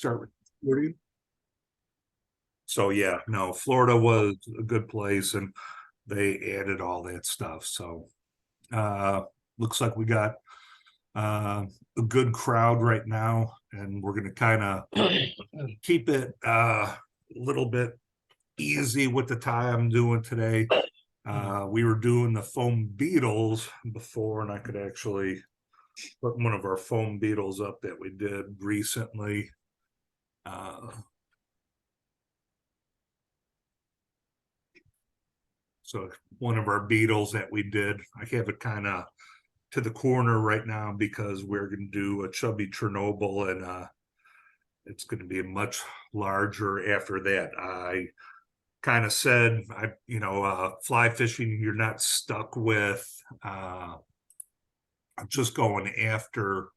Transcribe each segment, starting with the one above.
start recording. So yeah, no, Florida was a good place and they added all that stuff. So looks like we got a good crowd right now, and we're gonna kind of keep it a little bit easy with the tie I'm doing today. We were doing the foam beetles before, and I could actually put one of our foam beetles up that we did recently. So one of our beetles that we did, I have it kind of to the corner right now because we're going to do a chubby Chernobyl, and it's going to be much larger after that. I kind of said, fly fishing, you're not stuck with just going after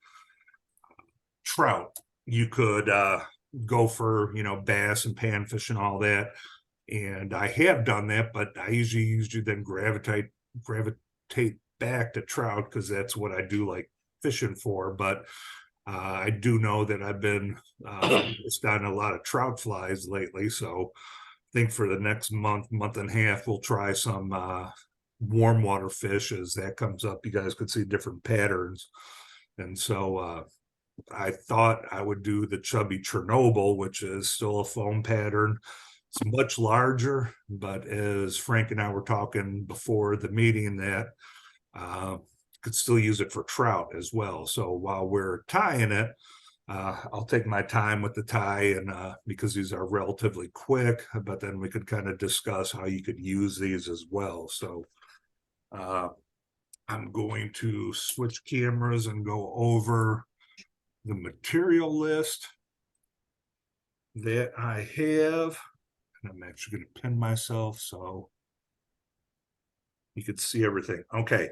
trout. You could go for, bass and panfish and all that. And I have done that, but I usually then gravitate back to trout because that's what I do like fishing for. But I do know that I've been focused on a lot of trout flies lately. So I think for the next month and a half, we'll try some warm water fish as that comes up. You guys could see different patterns. And so I thought I would do the chubby Chernobyl, which is still a foam pattern. It's much larger, but as Frank and I were talking before the meeting, that could still use it for trout as well. So while we're tying it, I'll take my time with the tie, and because these are relatively quick, but then we could kind of discuss how you could use these as well. So I'm going to switch cameras and go over the material list that I have. And I'm actually going to pin myself so you can see everything. Okay,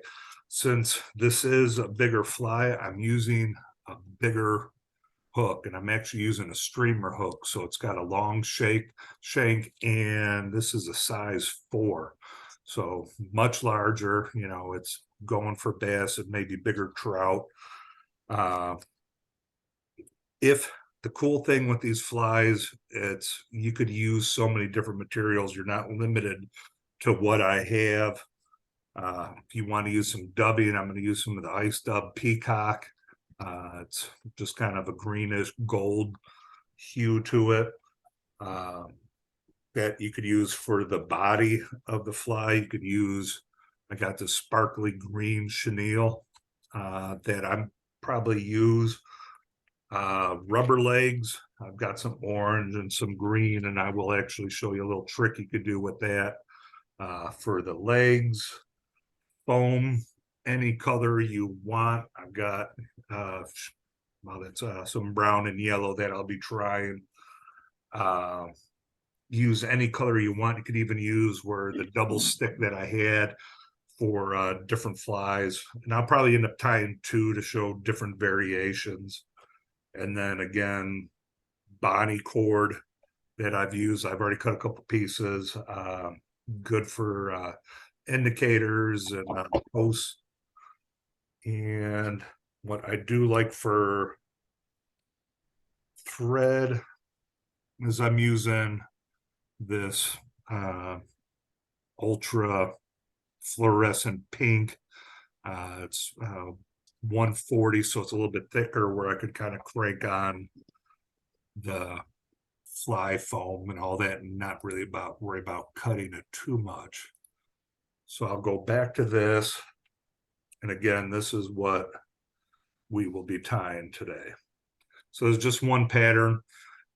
since this is a bigger fly, I'm using a bigger hook, and I'm actually using a streamer hook. So it's got a long shank, and this is a size 4. So much larger, it's going for bass and maybe bigger trout. If the cool thing with these flies, you could use so many different materials. You're not limited to what I have. If you want to use some dubbing, I'm going to use some of the Ice Dub Peacock. It's just kind of a greenish gold hue to it that you could use for the body of the fly. You could use, I got this sparkly green chenille that I'm probably use. Rubber legs, I've got some orange and some green, and I will actually show you a little trick you could do with that. For the legs, foam, any color you want. I've got that's some brown and yellow that I'll be trying. Use any color you want. You could even use the double stick that I had for different flies, and I'll probably end up tying 2 to show different variations. And then again, Bonnie cord that I've used. I've already cut a couple pieces. Good for indicators and posts. And what I do like for thread is I'm using this ultra fluorescent pink. It's 140, so it's a little bit thicker, where I could kind of crank on the fly foam and all that and not really worry about cutting it too much. So I'll go back to this, and again, this is what we will be tying today. So there's just one pattern.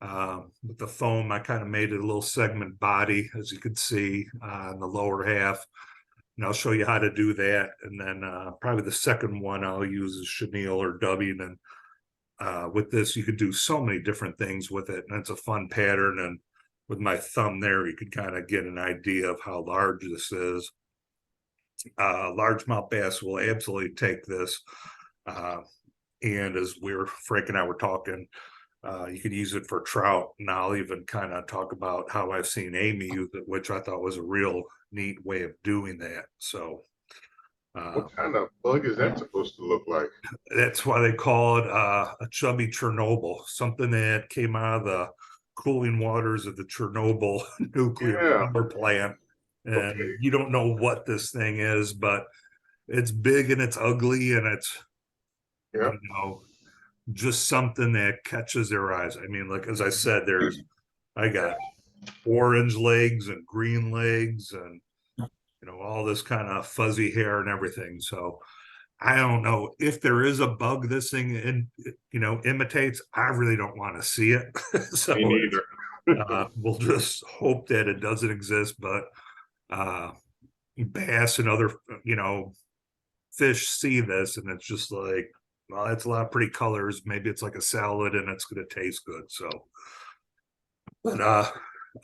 With the foam, I kind of made it a little segment body, as you can see in the lower half. And I'll show you how to do that. And then probably the second one I'll use is chenille or dubbing. And with this, you could do so many different things with it. And it's a fun pattern. And with my thumb there, you could kind of get an idea of how large this is. Largemouth bass will absolutely take this. And as Frank and I were talking, you could use it for trout. And I'll even kind of talk about how I've seen Amy use it, which I thought was a real neat way of doing that. So What kind of bug is that supposed to look like? That's why they call it a chubby Chernobyl, something that came out of the cooling waters of the Chernobyl nuclear Yeah. power plant. Okay. And you don't know what this thing is, but it's big and it's ugly and it's, Yeah. just something that catches their eyes. I mean, like as I said, I got orange legs and green legs and all this kind of fuzzy hair and everything. So I don't know if there is a bug this thing imitates. I really don't want to see it. Me So neither. we'll just hope that it doesn't exist. But uh, bass and other fish see this, and it's just like, well, that's a lot of pretty colors. Maybe it's like a salad, and it's going to taste good. So, but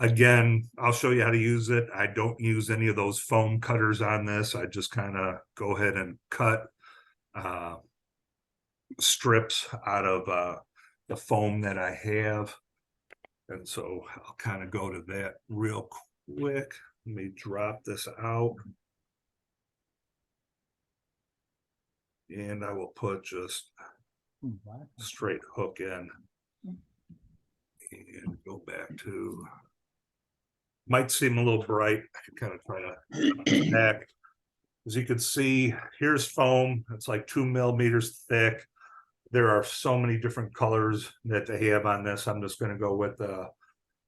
again, I'll show you how to use it. I don't use any of those foam cutters on this. I just kind of go ahead and cut uh, strips out of the foam that I have. And so I'll kind of go to that real quick. Let me drop this out. And I will put just straight hook in and go back to, might seem a little bright. I can kind of try to back. As you can see, here's foam. It's like 2 millimeters thick. There are so many different colors that they have on this. I'm just going to go with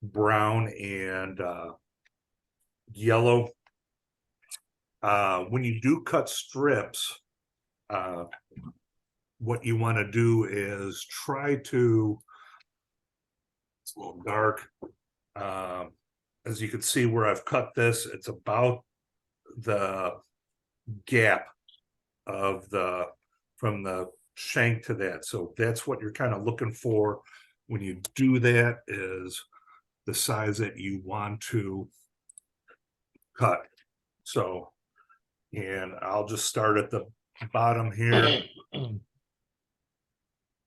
brown and yellow. When you do cut strips, what you want to do is try to, it's a little dark. As you can see where I've cut this, it's about the gap of from the shank to that. So that's what you're kind of looking for when you do that, is the size that you want to cut. So, and I'll just start at the bottom here.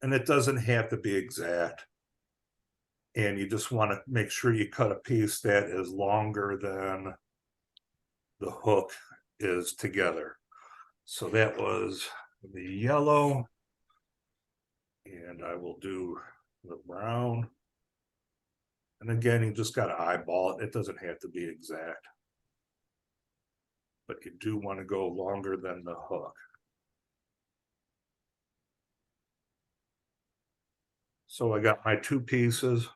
And it doesn't have to be exact. And you just want to make sure you cut a piece that is longer than the hook is together. So that was the yellow. And I will do the brown. And again, you just got to eyeball it. It doesn't have to be exact. But you do want to go longer than the hook. So I got my 2 pieces.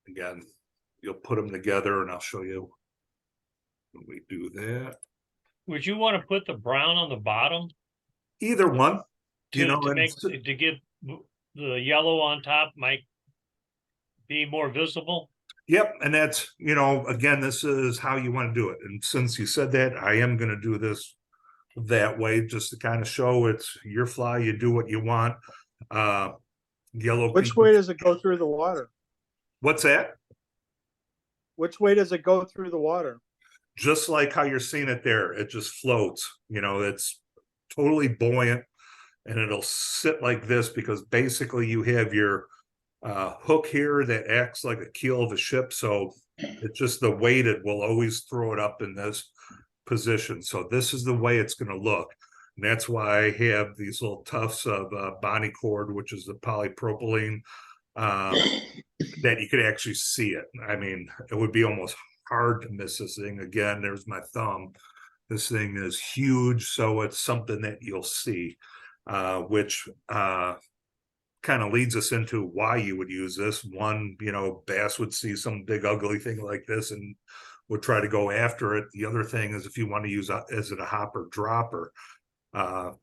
Again, you'll put them together and I'll show you when we do that. Would you want to put the brown on the bottom Either one, to give the yellow on top might be more visible? Yep, and that's, again, this is how you want to do it. And since you said that, I am going to do this that way, just to kind of show it's your fly, you do what you want. Yellow. Which way does it go through the water? What's that? Which way does it go through the water? Just like how you're seeing it there, it just floats. It's totally buoyant, and it'll sit like this because basically you have your hook here that acts like a keel of a ship. So it's just the weight, it will always throw it up in this position. So this is the way it's going to look. And that's why I have these little tufts of Bonnie cord, which is the polypropylene, that you could actually see it. I mean, it would be almost hard to miss this thing. Again, there's my thumb. This thing is huge, so it's something that you'll see, which kind of leads us into why you would use this. One, bass would see some big ugly thing like this and would try to go after it. The other thing is if you want to use is it a hopper dropper.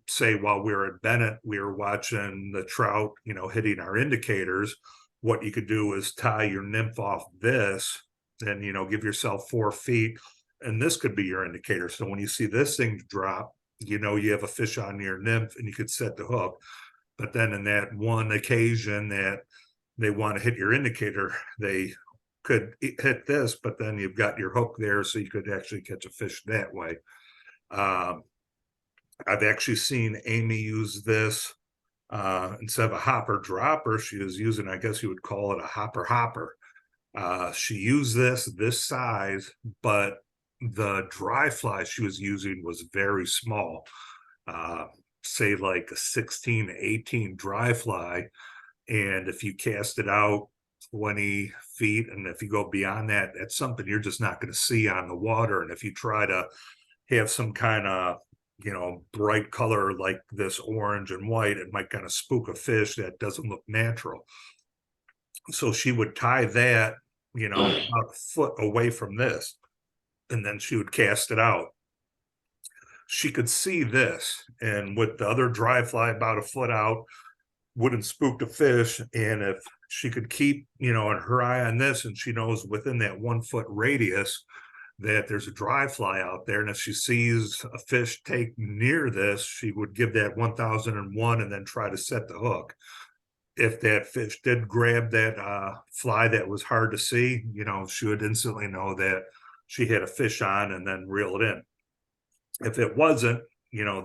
Say while we were at Bennett, we were watching the trout, hitting our indicators. What you could do is tie your nymph off this and, give yourself 4 feet. And this could be your indicator. So when you see this thing drop, you have a fish on your nymph and you could set the hook. But then in that one occasion that they want to hit your indicator, they could hit this, but then you've got your hook there, so you could actually catch a fish that way. I've actually seen Amy use this instead of a hopper dropper. She was using, I guess you would call it a hopper. She used this size, but the dry fly she was using was very small, say like a 16 to 18 dry fly. And if you cast it out 20 feet, and if you go beyond that, that's something you're just not going to see on the water. And if you try to have some kind of, bright color like this orange and white, it might kind of spook a fish that doesn't look natural. So she would tie that, about a foot away from this, and then she would cast it out. She could see this, and with the other dry fly about a foot out, wouldn't spook the fish. And if she could keep, her eye on this, and she knows within that 1 foot radius that there's a dry fly out there, and if she sees a fish take near this, she would give that 1001 and then try to set the hook. If that fish did grab that fly that was hard to see, she would instantly know that she had a fish on and then reel it in. If it wasn't,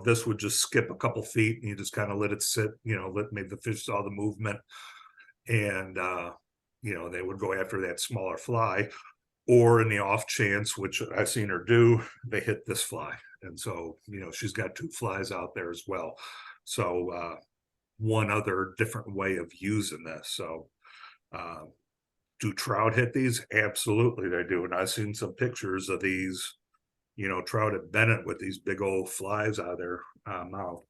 this would just skip a couple feet and you just kind of let it sit, let maybe the fish saw the movement, and they would go after that smaller fly. Or in the off chance, which I've seen her do, they hit this fly. And so, she's got 2 flies out there as well. So one other different way of using this. So do trout hit these? Absolutely they do. And I've seen some pictures of these, trout at Bennett with these big old flies out of their mouth.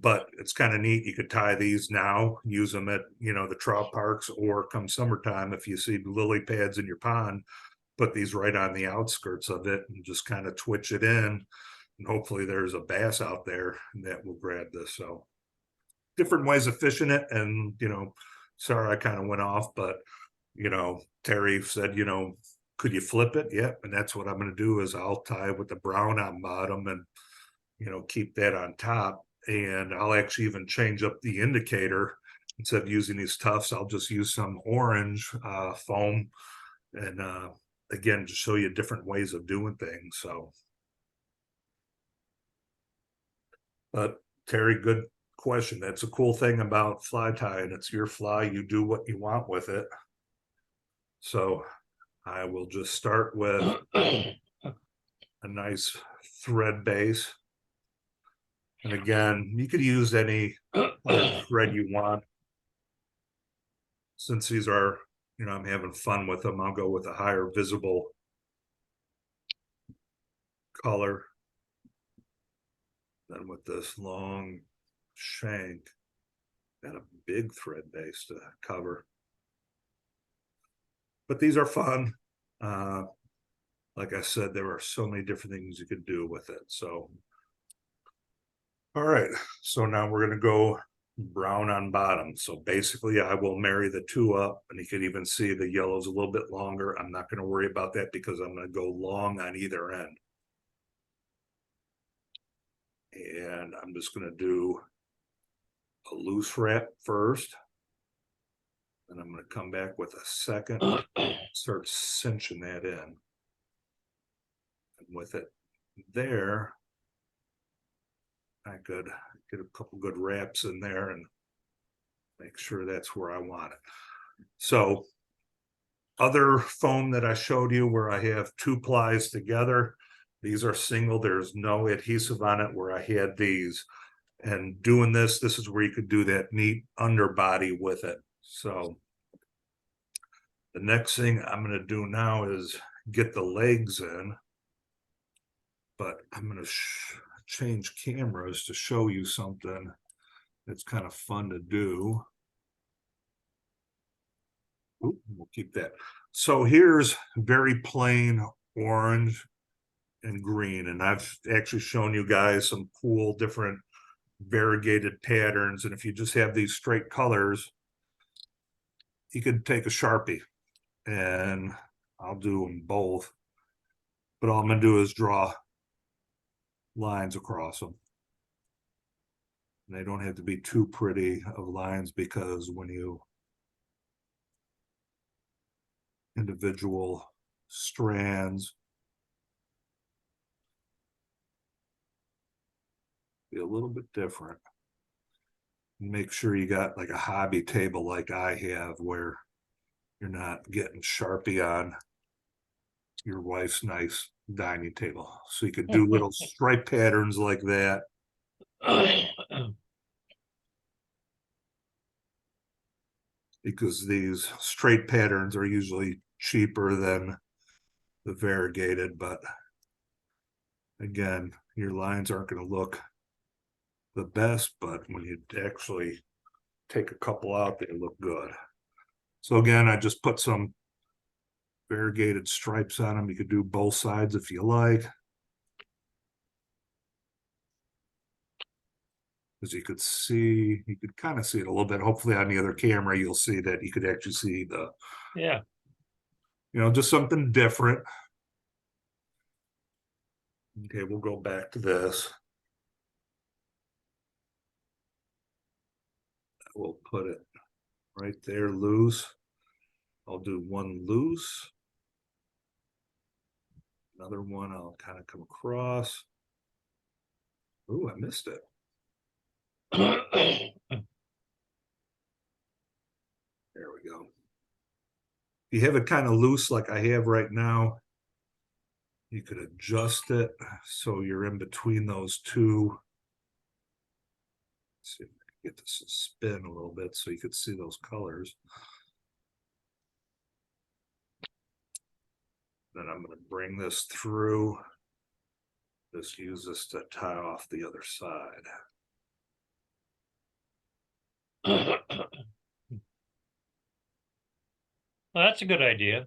But it's kind of neat. You could tie these now, use them at, the trout parks, or come summertime, if you see lily pads in your pond, put these right on the outskirts of it and just kind of twitch it in. And hopefully there's a bass out there that will grab this. So different ways of fishing it. And, sorry, I kind of went off, but, Terry said, could you flip it? Yep. And that's what I'm going to do, is I'll tie it with the brown on bottom and, keep that on top. And I'll actually even change up the indicator. Instead of using these tufts, I'll just use some orange foam, and again, to show you different ways of doing things. So, but Terry, good question. That's a cool thing about fly tying. It's your fly. You do what you want with it. So I will just start with a nice thread base. And again, you could use any thread you want. Since these are, I'm having fun with them, I'll go with a higher visible color. Then with this long shank, got a big thread base to cover. But these are fun. Like I said, there are so many different things you could do with it. So, all right. So now we're going to go brown on bottom. So basically I will marry the 2 up, and you can even see the yellow's a little bit longer. I'm not going to worry about that because I'm going to go long on either end. And I'm just going to do a loose wrap first. And I'm going to come back with a second, start cinching that in. And with it there, I could get a couple good wraps in there and make sure that's where I want it. So other foam that I showed you where I have 2 plies together, these are single. There's no adhesive on it where I had these. And doing this is where you could do that neat underbody with it. So the next thing I'm going to do now is get the legs in. But I'm going to change cameras to show you something that's kind of fun to do. Ooh, we'll keep that. So here's very plain orange and green, and I've actually shown you guys some cool different variegated patterns. And if you just have these straight colors, you could take a Sharpie, and I'll do them both. But all I'm going to do is draw lines across them. And they don't have to be too pretty of lines, because when you individual strands, be a little bit different. Make sure you got like a hobby table like I have, where you're not getting Sharpie on your wife's nice dining table. So you could do little stripe patterns like that. Because these straight patterns are usually cheaper than the variegated, but again, your lines aren't going to look the best, but when you actually take a couple out, they look good. So again, I just put some variegated stripes on them. You could do both sides if you like. As you could see, you could kind of see it a little bit. Hopefully on the other camera, you'll see that you could actually see the, Yeah. you know, just something different. Okay, we'll go back to this. We'll put it right there loose. I'll do one loose. Another one I'll kind of come across. Ooh, I missed it. There we go. If you have it kind of loose like I have right now, you could adjust it so you're in between those two. Let's see if I can get this to spin a little bit so you could see those colors. Then I'm going to bring this through. Just use this to tie off the other side. Well, that's a good idea.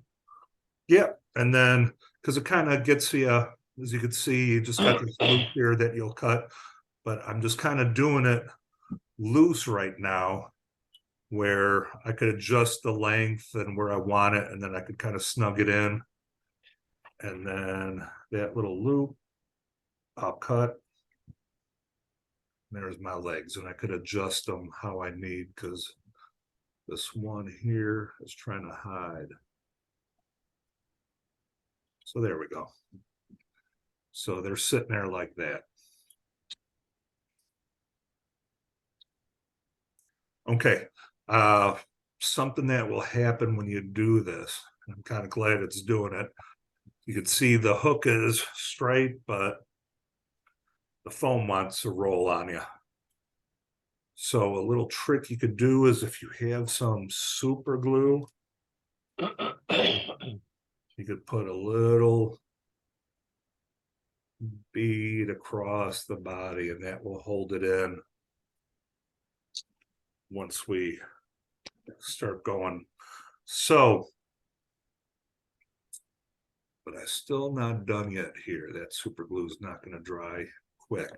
Yeah, and then because it kind of gets you, as you can see, you just got this loop here that you'll cut, but I'm just kind of doing it loose right now where I could adjust the length and where I want it, and then I could kind of snug it in. And then that little loop, I'll cut. There's my legs, and I could adjust them how I need because this one here is trying to hide. So there we go. So they're sitting there like that. Okay. Something that will happen when you do this, I'm kind of glad it's doing it. You can see the hook is straight, but the foam wants to roll on you. So a little trick you could do is if you have some super glue, you could put a little bead across the body and that will hold it in once we start going. So, but I'm still not done yet here. That super glue is not going to dry quick.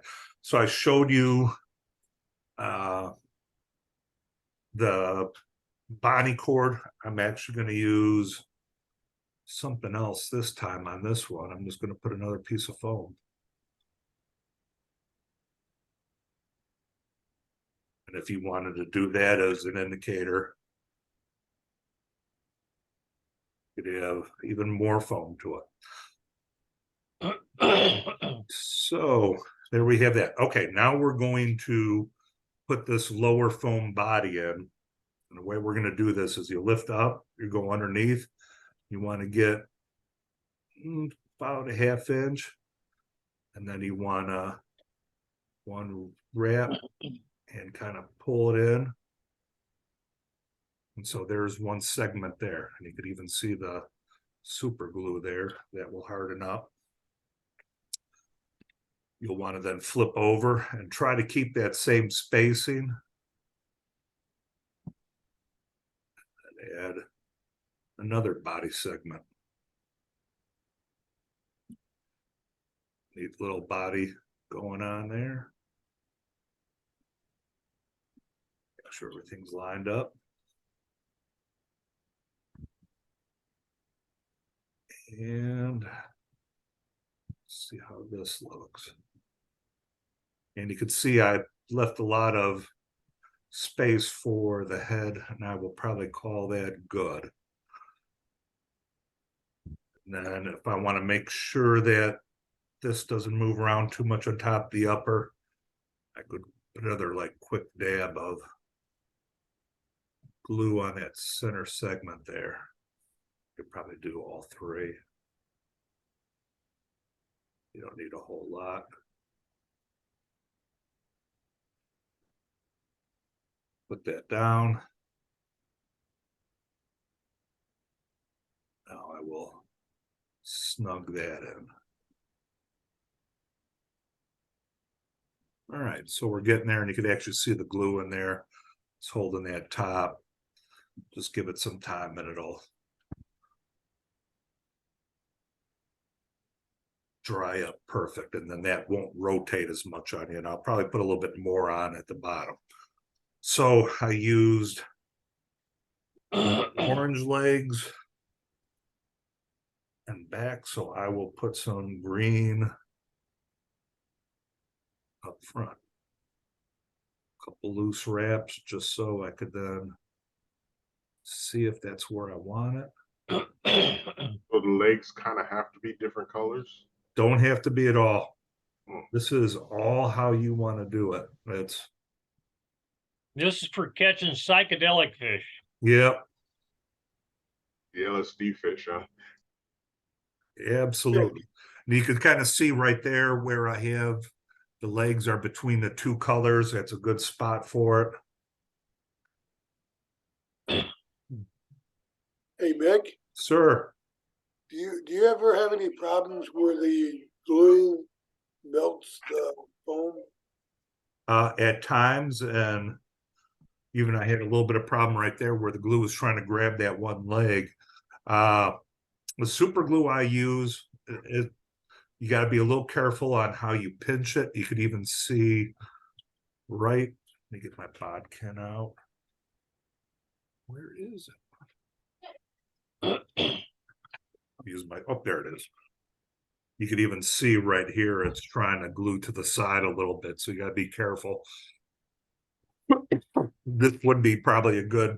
So I showed you the body cord. I'm actually going to use something else this time on this one. I'm just going to put another piece of foam. And if you wanted to do that as an indicator, you could have even more foam to it. So there we have that. Okay, now we're going to put this lower foam body in. And the way we're going to do this is you lift up, you go underneath. You want to get about a ½ inch. And then you want to one wrap and kind of pull it in. And so there's one segment there. And you could even see the super glue there that will harden up. You'll want to then flip over and try to keep that same spacing. And add another body segment. Neat little body going on there. Make sure everything's lined up. And see how this looks. And you can see I left a lot of space for the head, and I will probably call that good. And then if I want to make sure that this doesn't move around too much on top of the upper, I could put another like quick dab of glue on that center segment there. Could probably do all three. You don't need a whole lot. Put that down. Now I will snug that in. All right, so we're getting there, and you could actually see the glue in there. It's holding that top. Just give it some time and it'll dry up perfect, and then that won't rotate as much on you. And I'll probably put a little bit more on at the bottom. So I used orange legs and back, so I will put some green up front. Couple loose wraps just so I could then see if that's where I want it. So the legs kind of have to be different colors. Don't have to be at all. Hmm. This is all how you want to do it. It's This is for catching psychedelic fish. yep, The LSD fish, huh? absolutely. And you can kind of see right there where I have the legs are between the two colors. That's a good spot for it. Hey, Mick, Sir, do you ever have any problems where the glue melts the foam? at times, and even I had a little bit of problem right there where the glue was trying to grab that one leg. The super glue I use, you got to be a little careful on how you pinch it. You could even see right. Let me get my bodkin out. Where is it? Use my, oh, there it is. You could even see right here, it's trying to glue to the side a little bit. So you got to be careful. This would be probably a good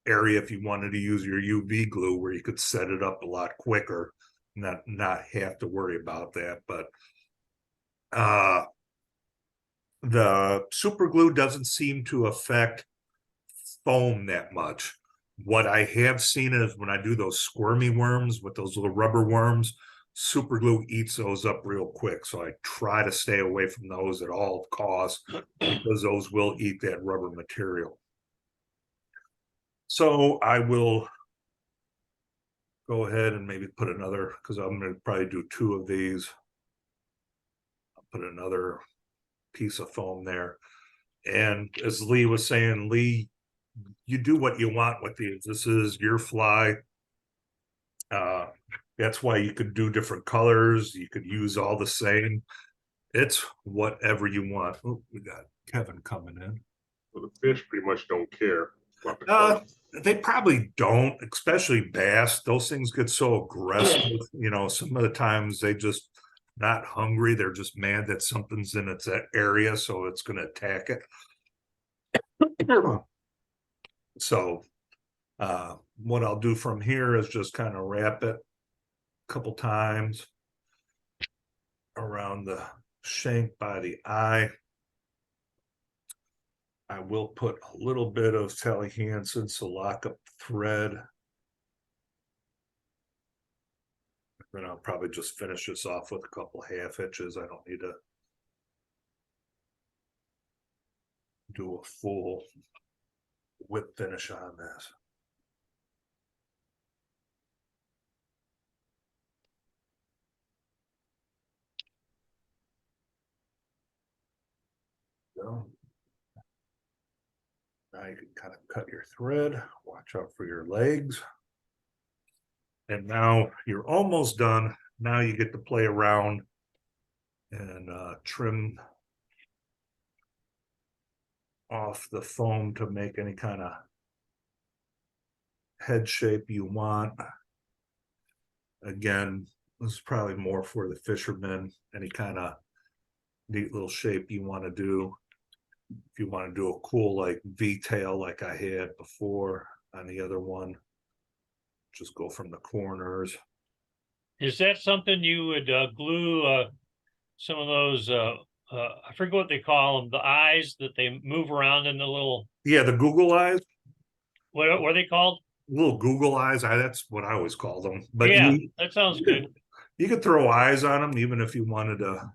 area if you wanted to use your UV glue, where you could set it up a lot quicker, not have to worry about that. But the super glue doesn't seem to affect foam that much. What I have seen is when I do those squirmy worms with those little rubber worms, super glue eats those up real quick. So I try to stay away from those at all costs, because those will eat that rubber material. So I will go ahead and maybe put another, because I'm going to probably do 2 of these. I'll put another piece of foam there. And as Lee was saying, Lee, you do what you want with these. This is your fly. That's why you could do different colors. You could use all the same. It's whatever you want. Oh, we got Kevin coming in. So the fish pretty much don't care about the color. They probably don't, especially bass. Those things get so aggressive. You know, some of the times they just not hungry. They're just mad that something's in its area, so it's going to attack it. So what I'll do from here is just kind of wrap it a couple times around the shank by the eye. I will put a little bit of Sally Hansen to lock up the thread. Then I'll probably just finish this off with a couple half hitches. I don't need to do a full whip finish on this. So now you can kind of cut your thread, watch out for your legs. And now you're almost done. Now you get to play around and trim off the foam to make any kind of head shape you want. Again, this is probably more for the fishermen, any kind of neat little shape you want to do. If you want to do a cool like V-tail like I had before on the other one, just go from the corners. Is that something you would glue some of those I forget what they call them, the eyes that they move around in the little, Yeah, the Google eyes, what are they called? little Google eyes. That's what I always call them. But Yeah, that sounds good. You could throw eyes on them, even if you wanted to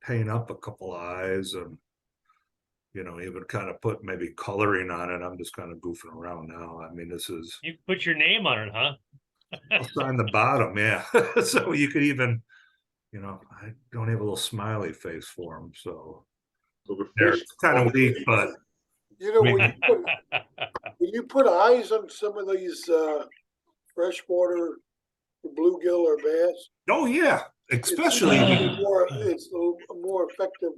paint up a couple eyes and, you know, even kind of put maybe coloring on it. I'm just kind of goofing around now. I mean, this is You put your name on it, huh? on the bottom, yeah. So you could even, you know, I don't have a little smiley face for them, so So the they're fish. kind of weak, but You know, We- when you put eyes on some of these, freshwater bluegill or bass, oh yeah, it seems especially to be it's a more effective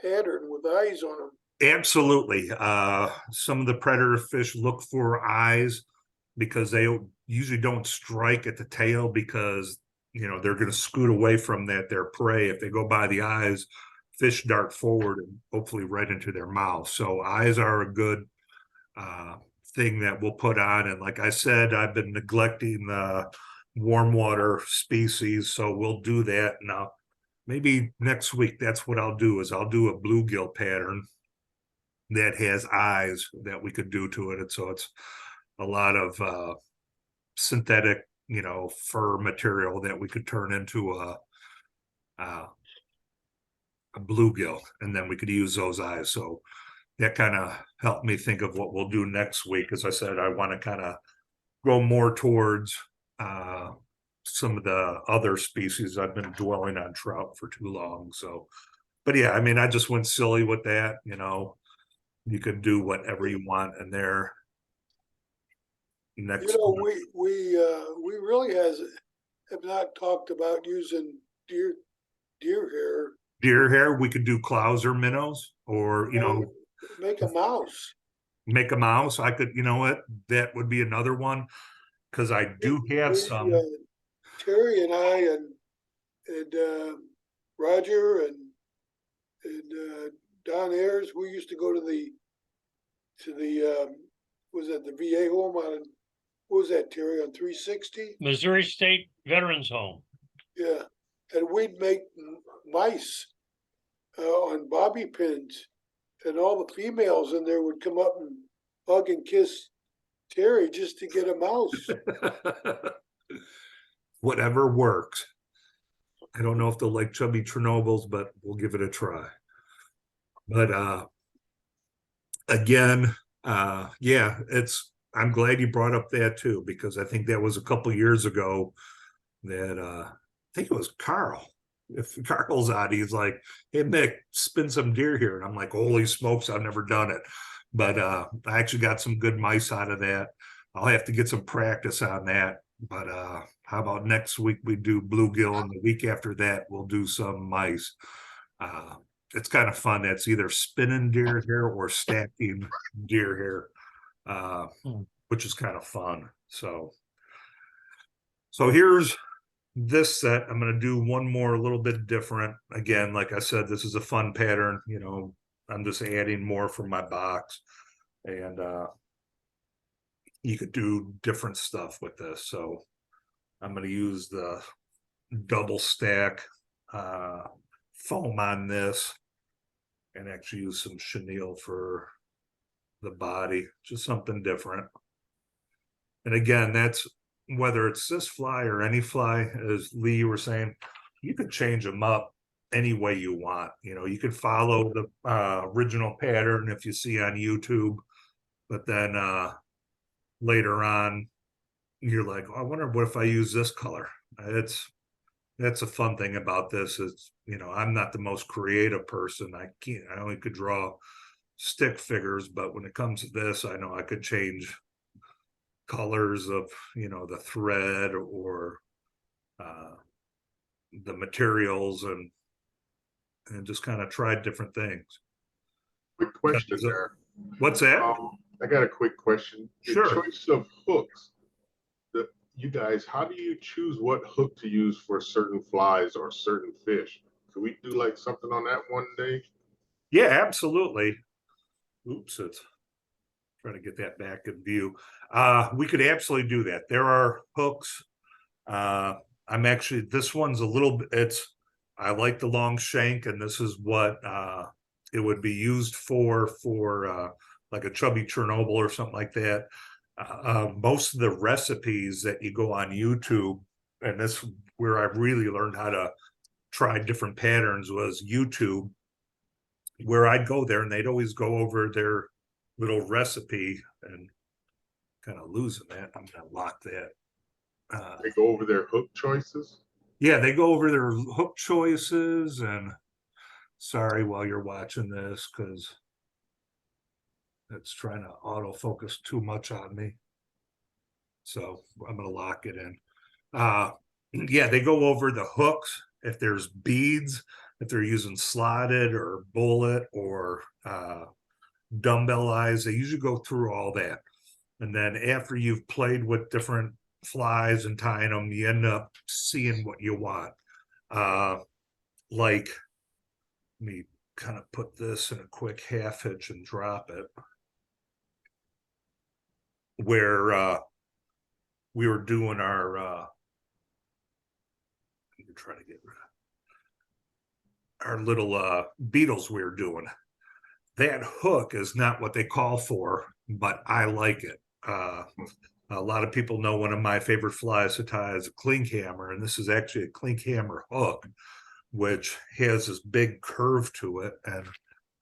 pattern with eyes on them. absolutely. Some of the predator fish look for eyes because they usually don't strike at the tail because, you know, they're going to scoot away from their prey. If they go by the eyes, fish dart forward and hopefully right into their mouth. So eyes are a good thing that we'll put on. And like I said, I've been neglecting the warm water species, so we'll do that now. Maybe next week, that's what I'll do, is I'll do a bluegill pattern that has eyes that we could do to it. And so it's a lot of synthetic, you know, fur material that we could turn into a bluegill, and then we could use those eyes. So that kind of helped me think of what we'll do next week. As I said, I want to kind of go more towards some of the other species. I've been dwelling on trout for too long. So, but yeah, I mean, I just went silly with that. You know, you could do whatever you want in there. Next, You know, we really have not talked about using deer hair. deer hair, we could do clouser minnows, or you know, Make a mouse. make a mouse. I could, you know what, that would be another one, because I do have some. Terry and I and Roger and Don Ayers, we used to go to the was that the VA home on, what was that, Terry, on 360? Missouri State Veterans Home. Yeah, and we'd make mice on bobby pins, and all the females in there would come up and hug and kiss Terry just to get a mouse. Whatever works. I don't know if they'll like chubby Chernobyls, but we'll give it a try. But again, yeah, I'm glad you brought up that too, because I think that was a couple years ago that I think it was Carl. If Carl's out, he's like, "Hey Mick, spin some deer here," and I'm like, "Holy smokes, I've never done it." But I actually got some good mice out of that. I'll have to get some practice on that. But how about next week we do bluegill, and the week after that we'll do some mice. It's kind of fun. That's either spinning deer hair or stacking deer hair, which is kind of fun. So here's this set. I'm going to do one more a little bit different. Again, like I said, this is a fun pattern. You know, I'm just adding more from my box, and you could do different stuff with this. So I'm going to use the double stack foam on this, and actually use some chenille for the body, just something different. And again, that's whether it's this fly or any fly, as Lee, you were saying, you could change them up any way you want. You know, you could follow the original pattern if you see on YouTube, but then later on, you're like, oh, I wonder what if I use this color. That's a fun thing about this is, you know, I'm not the most creative person. I only could draw stick figures, but when it comes to this, I know I could change colors of, you know, the thread or the materials, and just kind of tried different things. Quick question there. What's that? I got a quick question. Sure. The choice of hooks. You guys, how do you choose what hook to use for certain flies or certain fish? Can we do like something on that one day? Yeah, absolutely. Oops, it's trying to get that back in view. We could absolutely do that. There are hooks. I'm actually, this one's a little bit, I like the long shank, and this is what it would be used for like a chubby Chernobyl or something like that. Most of the recipes that you go on YouTube and this where I really learned how to try different patterns was YouTube, where I'd go there and they'd always go over their little recipe, and kind of losing that. I'm gonna lock that. They go over their hook choices. Yeah, they go over their hook choices, and sorry while you're watching this because it's trying to autofocus too much on me. So I'm gonna lock it in. Yeah, they go over the hooks, if there's beads, if they're using slotted or bullet or dumbbell eyes, they usually go through all that. And then after you've played with different flies and tying them, you end up seeing what you want. Like, let me kind of put this in a quick half hitch and drop it. Where we were doing our trying to get our little beetles we were doing. That hook is not what they call for, but I like it. A lot of people know one of my favorite flies to tie is a clink hammer, and this is actually a clink hammer hook, which has this big curve to it, and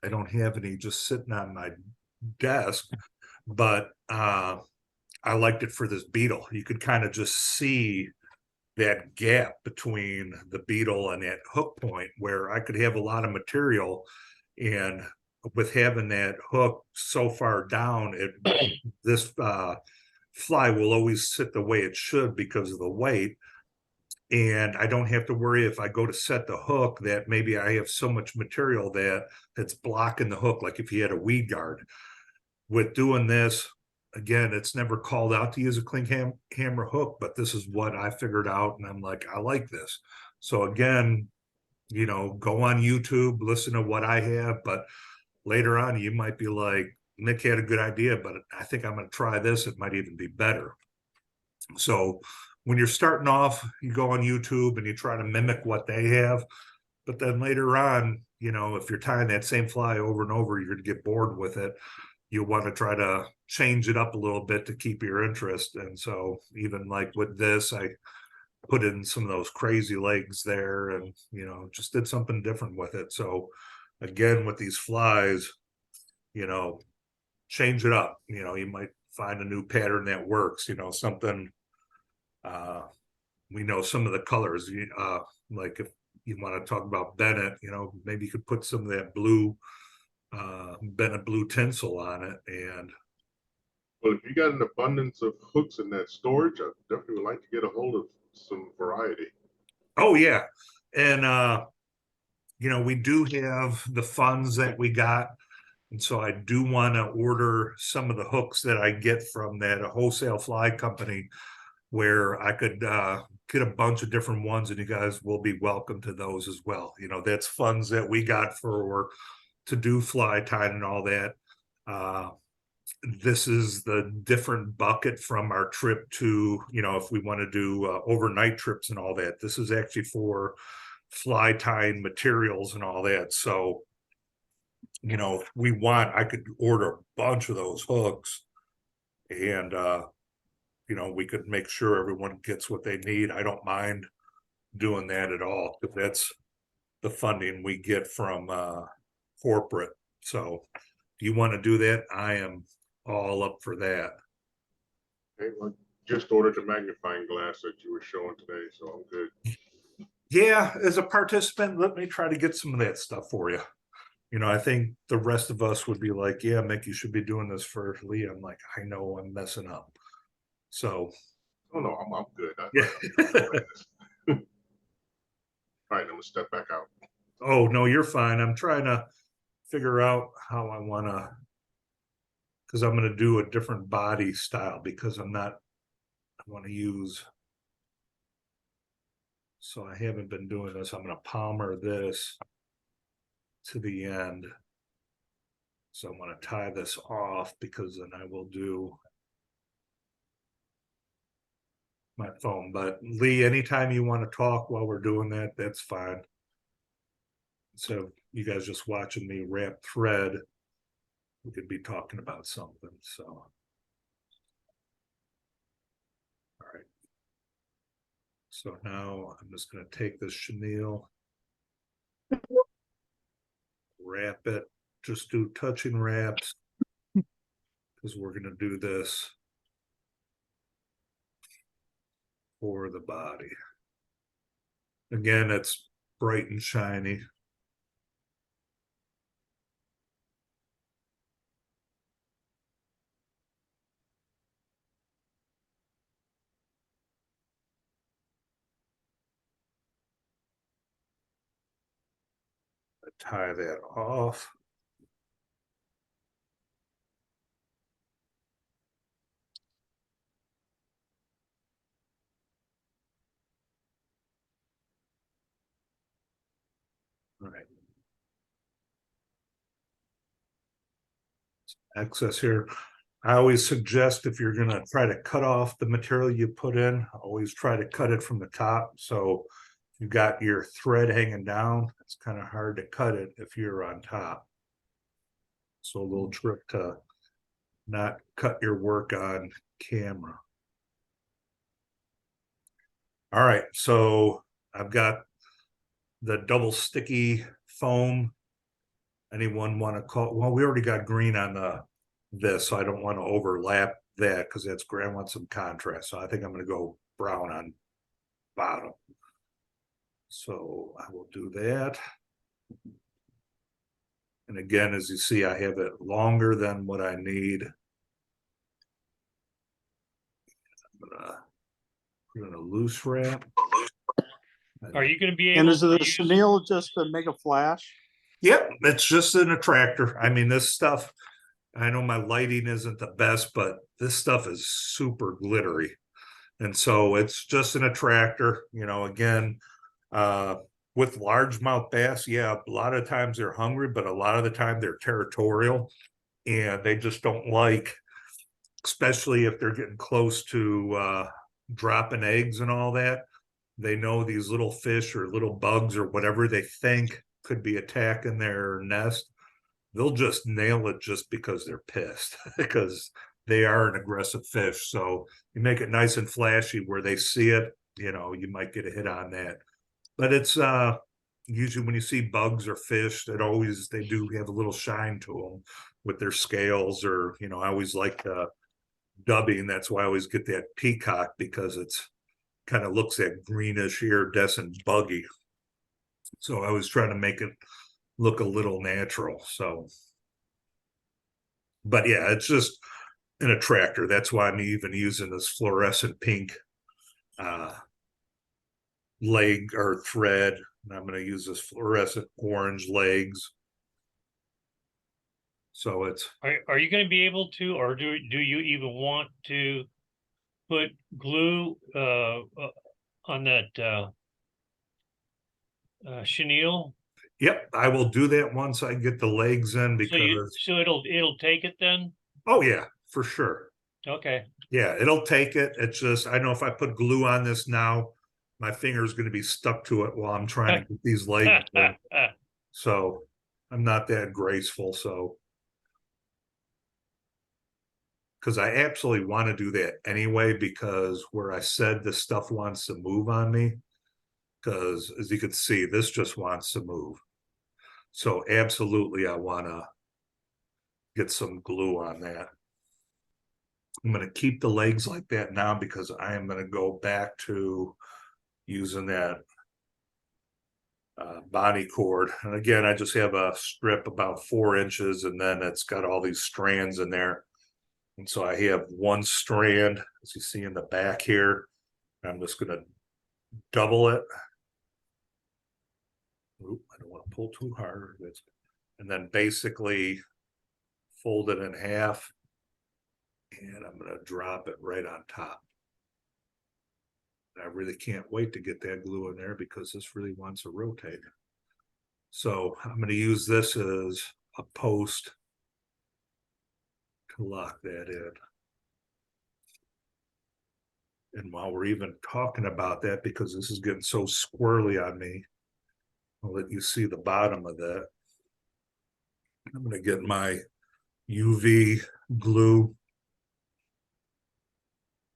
I don't have any just sitting on my desk, but I liked it for this beetle. You could kind of just see that gap between the beetle and that hook point where I could have a lot of material, and with having that hook so far down, this fly will always sit the way it should because of the weight. And I don't have to worry if I go to set the hook that maybe I have so much material that's blocking the hook, like if you had a weed guard. With doing this, again, it's never called out to use a clink hammer hook, but this is what I figured out, and I'm like, I like this. So again, go on YouTube, listen to what I have, but later on you might be like, Nick had a good idea, but I think I'm going to try this. It might even be better. So when you're starting off, you go on YouTube and you try to mimic what they have, but then later on, if you're tying that same fly over and over, you're going to get bored with it. You want to try to change it up a little bit to keep your interest. And so even like with this, I put in some of those crazy legs there and, just did something different with it. So again, with these flies, change it up. You might find a new pattern that works, something, we know some of the colors, like if you want to talk about Bennett, maybe you could put some of that blue, Bennett blue tinsel on it. And well, if you got an abundance of hooks in that storage, I definitely would like to get a hold of some variety. oh yeah, and we do have the funds that we got, and so I do want to order some of the hooks that I get from that wholesale fly company, where I could get a bunch of different ones, and you guys will be welcome to those as well. That's funds that we got to do fly tying and all that. This is the different bucket from our trip to, if we want to do overnight trips and all that. This is actually for fly tying materials and all that. So, if we want, I could order a bunch of those hooks, and we could make sure everyone gets what they need. I don't mind doing that at all, because that's the funding we get from corporate. So if you want to do that, I am all up for that. Okay, well, just ordered the magnifying glass that you were showing today, so I'm good. Yeah, as a participant, let me try to get some of that stuff for you. I think the rest of us would be like, yeah, Mick, you should be doing this for Lee. I'm like, I know I'm messing up. So Oh no, I'm good. yeah. All right, I'm gonna step back out. Oh no, you're fine. I'm trying to figure out how I want to, because I'm going to do a different body style, because I want to use, so I haven't been doing this. I'm going to palmer this to the end. So I'm going to tie this off, because then I will do my phone. But Lee, anytime you want to talk while we're doing that, that's fine. So you guys just watching me wrap thread, we could be talking about something. So all right, let's So now I'm just gonna take this chenille, wrap it, just do touching wraps, because we're gonna do this for the body. Again, it's bright and shiny. Tie that off. All right. Excess here. I always suggest if you're gonna try to cut off the material you put in, always try to cut it from the top. So you got your thread hanging down. It's kind of hard to cut it if you're on top. So a little trick to not cut your work on camera. All right, so I've got the double sticky foam. Anyone want to call? Well, we already got green on this, so I don't want to overlap that because that's gray. I want some contrast. So I think I'm going to go brown on bottom. So I will do that. And again, as you see, I have it longer than what I need. I'm gonna put in a loose wrap. Are you gonna be And able is it to a use? chenille just to make a flash? Yep, it's just an attractor. I mean, this stuff, I know my lighting isn't the best, but this stuff is super glittery. And so it's just an attractor, you know, again, with largemouth bass, yeah, a lot of times they're hungry, but a lot of the time they're territorial and they just don't like, especially if they're getting close to dropping eggs and all that. They know these little fish or little bugs or whatever they think could be attacking their nest. They'll just nail it just because they're pissed because they are an aggressive fish. So you make it nice and flashy where they see it, you know, you might get a hit on that. But it's usually when you see bugs or fish, that always they do have a little shine to them with their scales, or you know, I always like the dubbing. That's why I always get that peacock, because it's kind of looks that greenish iridescent buggy. So I was trying to make it look a little natural. So, but yeah, it's just an attractor. That's why I'm even using this fluorescent pink leg or thread. And I'm going to use this fluorescent orange legs. So it's Are you gonna be able to, or do you even want to put glue on that chenille? yep, I will do that once I get the legs in, because So it'll take it then? oh yeah, for sure. Okay. Yeah, it'll take it. It's just I know if I put glue on this now, my finger's going to be stuck to it while I'm trying to get these legs in. So I'm not that graceful. So because I absolutely want to do that anyway, because where I said this stuff wants to move on me, because as you can see, this just wants to move. So absolutely, I want to get some glue on that. I'm going to keep the legs like that now because I am going to go back to using that body cord. And again, I just have a strip about 4 inches, and then it's got all these strands in there. And so I have one strand, as you see in the back here. I'm just going to double it. Oop, I don't want to pull too hard. And then basically fold it in half. And I'm going to drop it right on top. I really can't wait to get that glue in there because this really wants to rotate. So I'm going to use this as a post to lock that in. And while we're even talking about that, because this is getting so squirrely on me, I'll let you see the bottom of that. I'm going to get my UV glue.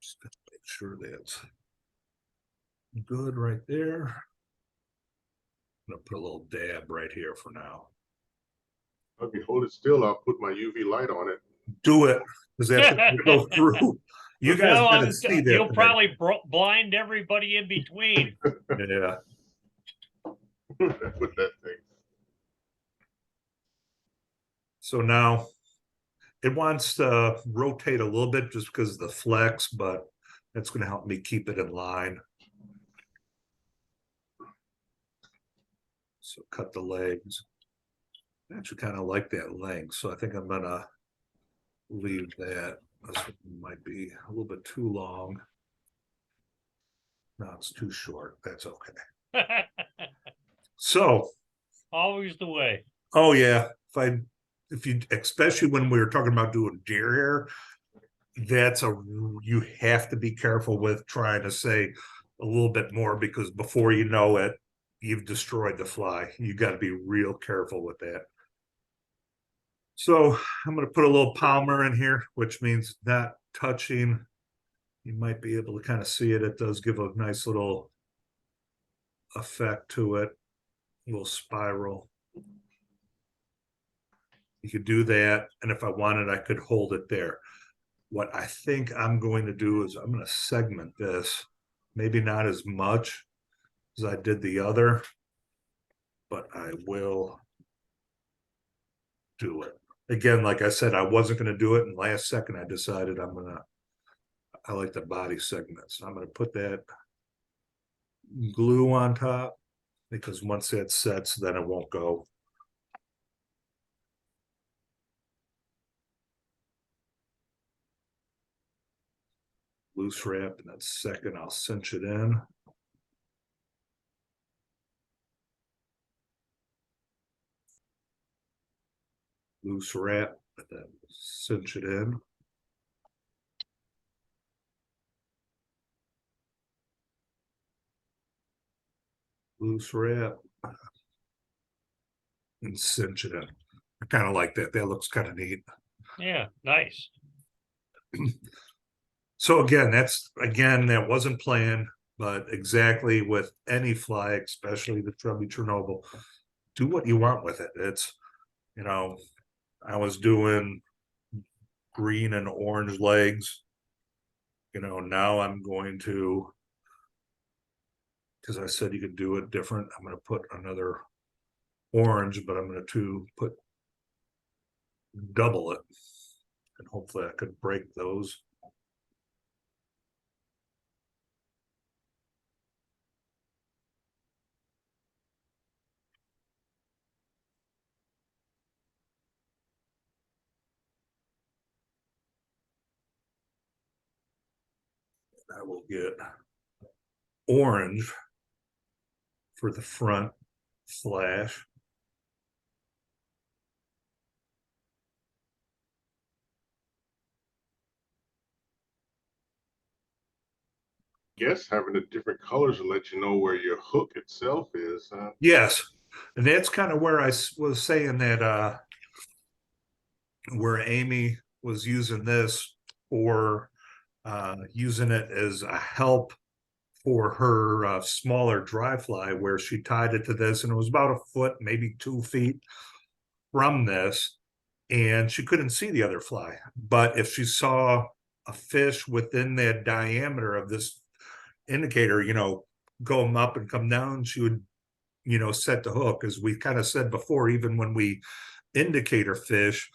Just make sure that's good right there. I'm gonna put a little dab right here for now. If you hold it still, I'll put my UV light on it. Do it, because that's gonna go through. You guys No, gotta see that. you'll thing. probably blind everybody in between. Yeah. With that thing. So now it wants to rotate a little bit just because of the flex, but that's going to help me keep it in line. So cut the legs. I actually kind of like that length, so I think I'm going to leave that. This one might be a little bit too long. No, it's too short. That's okay. So, Always the way. oh yeah, if you, especially when we were talking about doing deer hair, you have to be careful with trying to say a little bit more, because before you know it, you've destroyed the fly. You got to be real careful with that. So I'm going to put a little Palmer in here, which means not touching. You might be able to kind of see it. It does give a nice little effect to it, a little spiral. You could do that, and if I wanted, I could hold it there. What I think I'm going to do is I'm going to segment this, maybe not as much as I did the other, but I will do it. Again, like I said, I wasn't going to do it, and last second I decided I like the body segments. I'm going to put that glue on top, because once that sets, then it won't go. Loose wrap, and that second I'll cinch it in. Loose wrap, and then cinch it in. Loose wrap and cinch it in. I kind of like that. That looks kind of neat. Yeah, nice. So again, that wasn't planned, but exactly with any fly, especially the chubby Chernobyl, do what you want with it. It's, I was doing green and orange legs. Now I'm going to, because I said you could do it different, I'm going to put another orange, but I'm going to double it, and hopefully I could break those. I will get orange for the front flash. Guess having the different colors will let you know where your hook itself is. Yes, and that's kind of where I was saying that where Amy was using this, or using it as a help for her smaller dry fly, where she tied it to this, and it was about a foot, maybe 2 feet from this, and she couldn't see the other fly. But if she saw a fish within that diameter of this indicator, going up and come down, she would, set the hook. As we kind of said before, even when we indicator fish,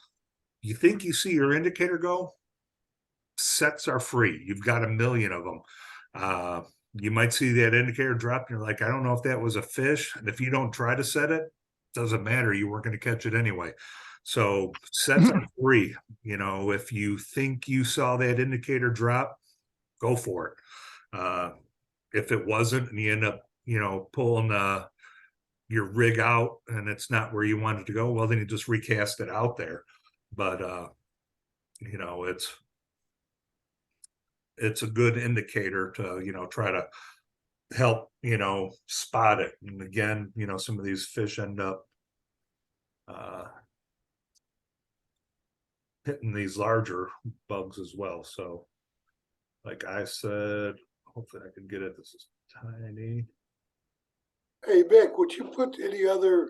you think you see your indicator go, sets are free. You've got a million of them. You might see that indicator drop, and you're like, I don't know if that was a fish. And if you don't try to set it, doesn't matter. You weren't going to catch it anyway. So sets are free. If you think you saw that indicator drop, go for it. If it wasn't, and you end up, pulling your rig out and it's not where you want it to go, well, then you just recast it out there. But it's a good indicator to try to help spot it. And again, some of these fish end up hitting these larger bugs as well. So like I said, hopefully I can get it. This is tiny. Hey, Mick, would you put any other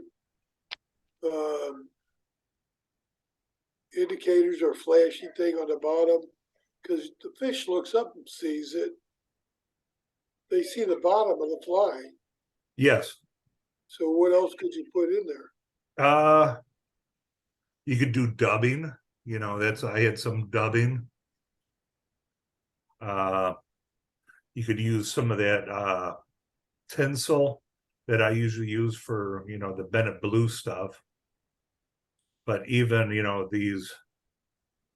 indicators or flashy thing on the bottom? Because the fish looks up and sees it. They see the bottom of the fly. Yes. So what else could you put in there? You could do dubbing, you know, I had some dubbing. You could use some of that tinsel that I usually use for, you know, the Bennett blue stuff. But even, you know, these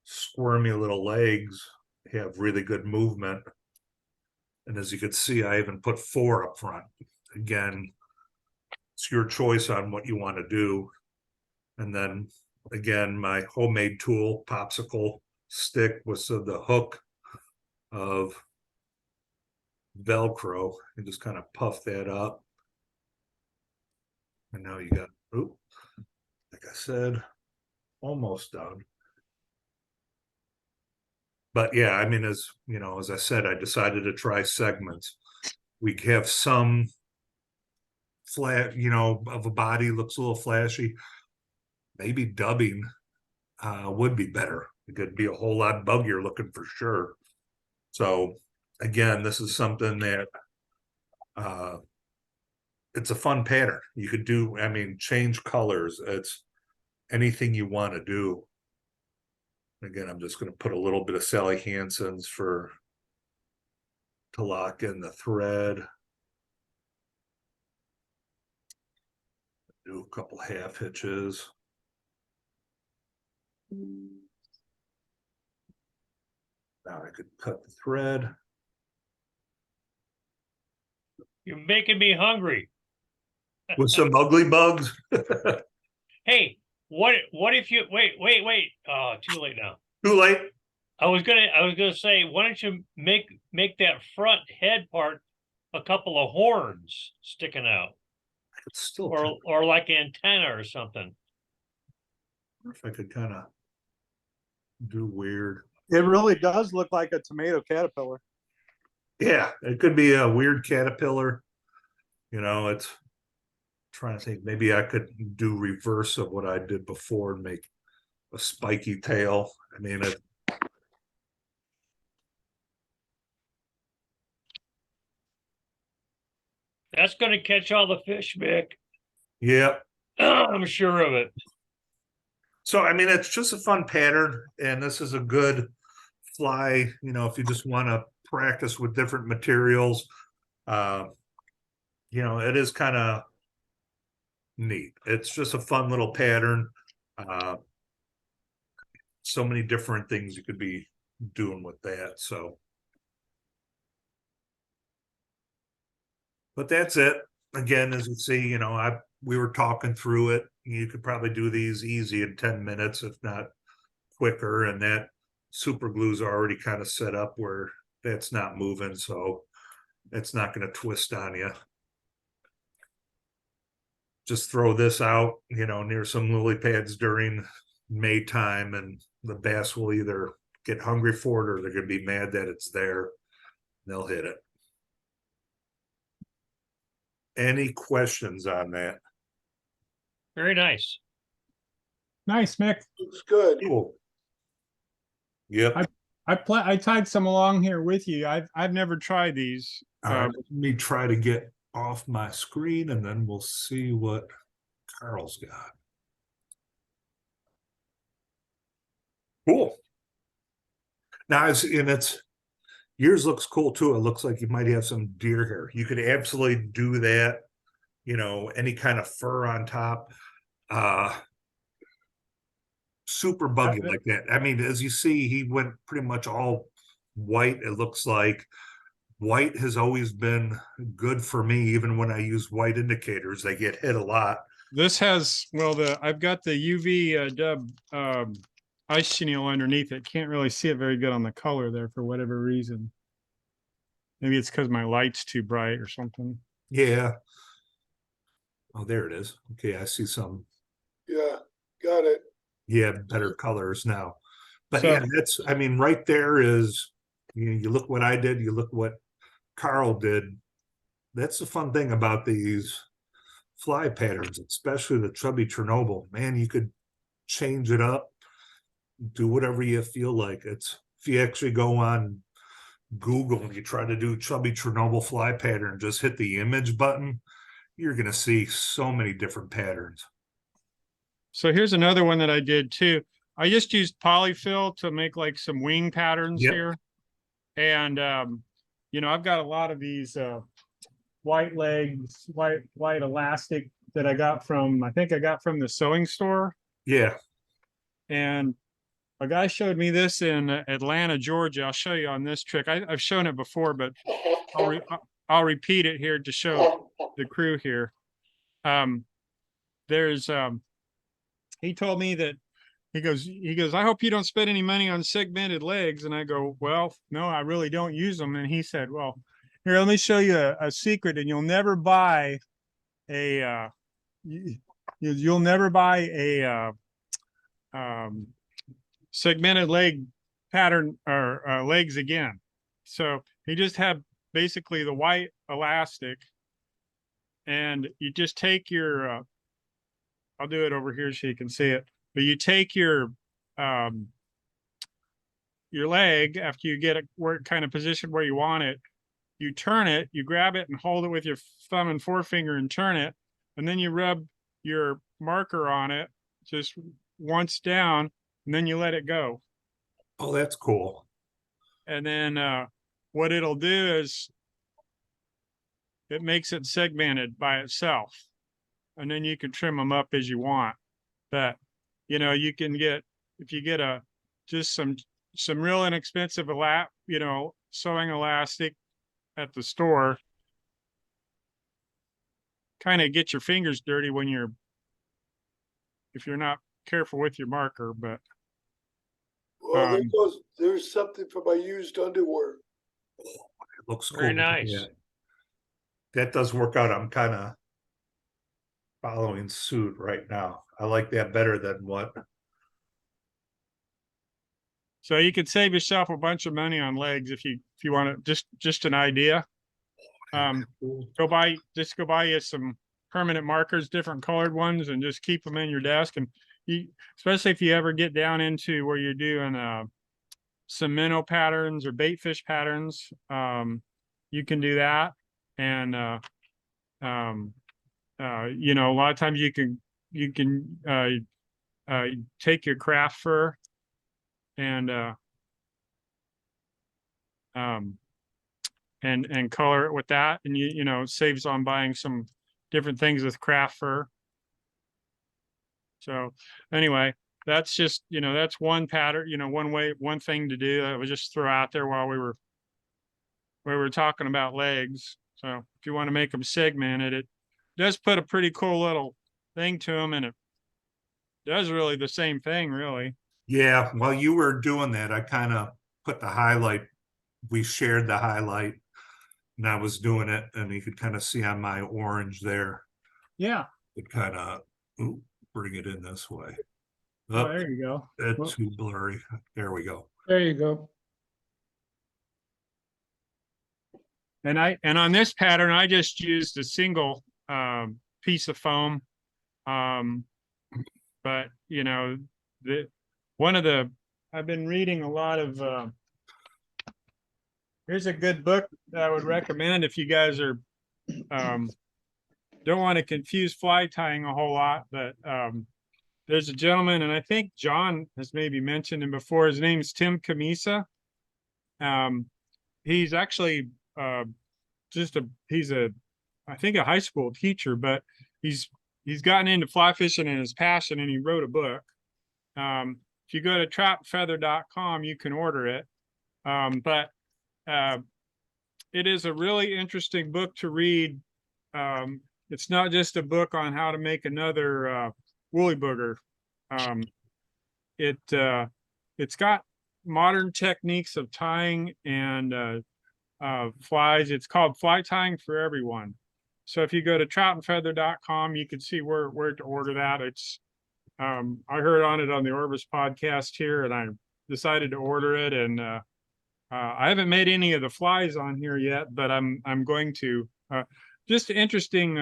squirmy little legs have really good movement. And as you can see, I even put 4 up front. Again, it's your choice on what you want to do. And then again, my homemade tool, popsicle stick, with the hook of Velcro, and just kind of puff that up. And now you got, like I said, almost done. But yeah, I mean, as you know, as I said, I decided to try segments. We have some flat, you know, of a body looks a little flashy. Maybe dubbing would be better. It could be a whole lot buggier looking for sure. So again, this is something that it's a fun pattern. You could do, I mean, change colors. It's anything you want to do. Again, I'm just going to put a little bit of Sally Hansen's to lock in the thread. Do a couple half hitches. Now I could cut the thread. You're making me hungry. With some ugly bugs. Hey, what if you wait? Oh, too late now. Too late. I was gonna say, why don't you make that front head part a couple of horns sticking out, It's still, or like antenna or something. if I could kind of do weird. It really does look like a tomato caterpillar. Yeah, it could be a weird caterpillar. You know, it's trying to think, maybe I could do reverse of what I did before and make a spiky tail. I mean, That's gonna catch all the fish, Mick. yeah. I'm sure of it. So, I mean, it's just a fun pattern, and this is a good fly, you know, if you just want to practice with different materials. You know, it is kind of neat. It's just a fun little pattern. So many different things you could be doing with that. So, but that's it. Again, as you see, you know, we were talking through it. You could probably do these easy in 10 minutes, if not quicker. And that super glue's already kind of set up where that's not moving, so it's not going to twist on you. Just throw this out, you know, near some lily pads during May time, and the bass will either get hungry for it or they're going to be mad that it's there. They'll hit it. Any questions on that? Very nice. Nice, Mick. Looks good. Cool. Yep. I tied some along here with you. I've never tried these. All right, let me try to get off my screen and then we'll see what Carl's got. Cool. Now yours looks cool too. It looks like you might have some deer hair. You could absolutely do that, you know, any kind of fur on top. Super buggy like that. I mean, as you see, he went pretty much all white. It looks like white has always been good for me. Even when I use white indicators, they get hit a lot. This has, well, I've got the UV dub ice chenille underneath it. Can't really see it very good on the color there for whatever reason. Maybe it's because my light's too bright or something. Yeah. Oh, there it is. Okay, I see some. Yeah, got it. Yeah, better colors now. But So- yeah, I mean, right there is, you look what I did, you look what Carl did. that's the fun thing about these fly patterns, especially the chubby Chernobyl. Man, you could change it up, do whatever you feel like. It's if you actually go on Google and you try to do chubby Chernobyl fly pattern, just hit the image button, you're gonna see so many different patterns. So here's another one that I did too. I just used polyfill to make like some wing patterns Yep. here. And, you know, I've got a lot of these, white legs, white elastic that I got from, I think I got from the sewing store. Yeah, And a guy showed me this in Atlanta, Georgia. I'll show you on this trick. I've shown it before, but I'll repeat it here to show the crew here. There's, he told me that he goes, I hope you don't spend any money on segmented legs. And I go, well, no, I really don't use them. And he said, well, here, let me show you a secret, and you'll never buy a, you'll never buy a, segmented leg pattern or legs again. So he just had basically the white elastic, and you just take your, I'll do it over here so you can see it. But you take your leg after you get it where kind of position where you want it, you turn it, you grab it and hold it with your thumb and forefinger and turn it, and then you rub your marker on it just once down, and then you let it go. oh, that's cool. And then what it'll do is it makes it segmented by itself, and then you can trim them up as you want. But you know, you can get, if you get just some real inexpensive sewing elastic at the store, kind of get your fingers dirty when if you're not careful with your marker. But Well, there's something for my used underwear. It looks cool. Very nice. Yeah. That does work out. I'm kind of following suit right now. I like that better than what. so you could save yourself a bunch of money on legs if you want to, just an idea. Go buy you some permanent markers, different colored ones, and just keep them in your desk. And especially if you ever get down into where you're doing some minnow patterns or bait fish patterns, you can do that. And you know, a lot of times you can take your craft fur and color it with that, and you know, it saves on buying some different things with craft fur. So anyway, that's just, you know, that's one pattern, you know, one thing to do that I would just throw out there while we were talking about legs. So if you want to make them segmented, it does put a pretty cool little thing to them, and it does really the same thing, really. Yeah, while you were doing that, I kind of put the highlight. We shared the highlight, and I was doing it, and you could kind of see on my orange there. Yeah. It kind of bring it in this way. Oh, Oh, there you go. that's too blurry. There we go. There you go. And on this pattern, I just used a single piece of foam. But you know, I've been reading a lot of here's a good book that I would recommend if you guys are don't want to confuse fly tying a whole lot, but there's a gentleman, and I think John has maybe mentioned him before. His name's Tim Camisa. He's actually he's I think a high school teacher, but he's gotten into fly fishing and his passion, and he wrote a book. If you go to trapfeather.com, you can order it. But it is a really interesting book to read. It's not just a book on how to make another woolly booger. It's got modern techniques of tying and flies. It's called Fly Tying for Everyone. So if you go to troutandfeather.com, you can see where to order that. It's I heard on it on the Orvis podcast here, and I decided to order it. And I haven't made any of the flies on here yet, but I'm going to. just an interesting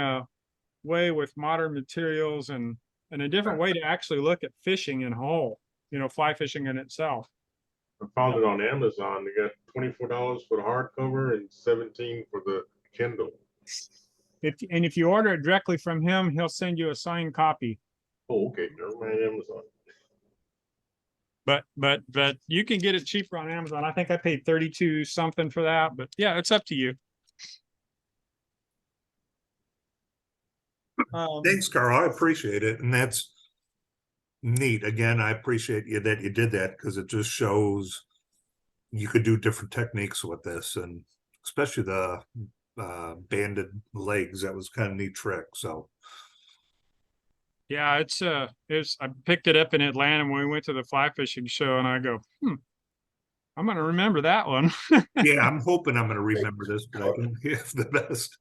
way with modern materials and a different way to actually look at fishing in whole, you know, fly fishing in itself. I found it on Amazon. They got $24 for the hardcover and 17 for the Kindle. If you order it directly from him, he'll send you a signed copy. Oh, okay. Never mind Amazon. But you can get it cheaper on Amazon. I think I paid 32 something for that, but yeah, it's up to you. Thanks, Carl. I appreciate it. And that's neat. Again, I appreciate you that you did that because it just shows you could do different techniques with this, and especially the banded legs. That was kind of neat trick. So Yeah, it's I picked it up in Atlanta when we went to the fly fishing show, and I go, I'm gonna remember that one. yeah, I'm hoping I'm going to remember this, but I don't have the best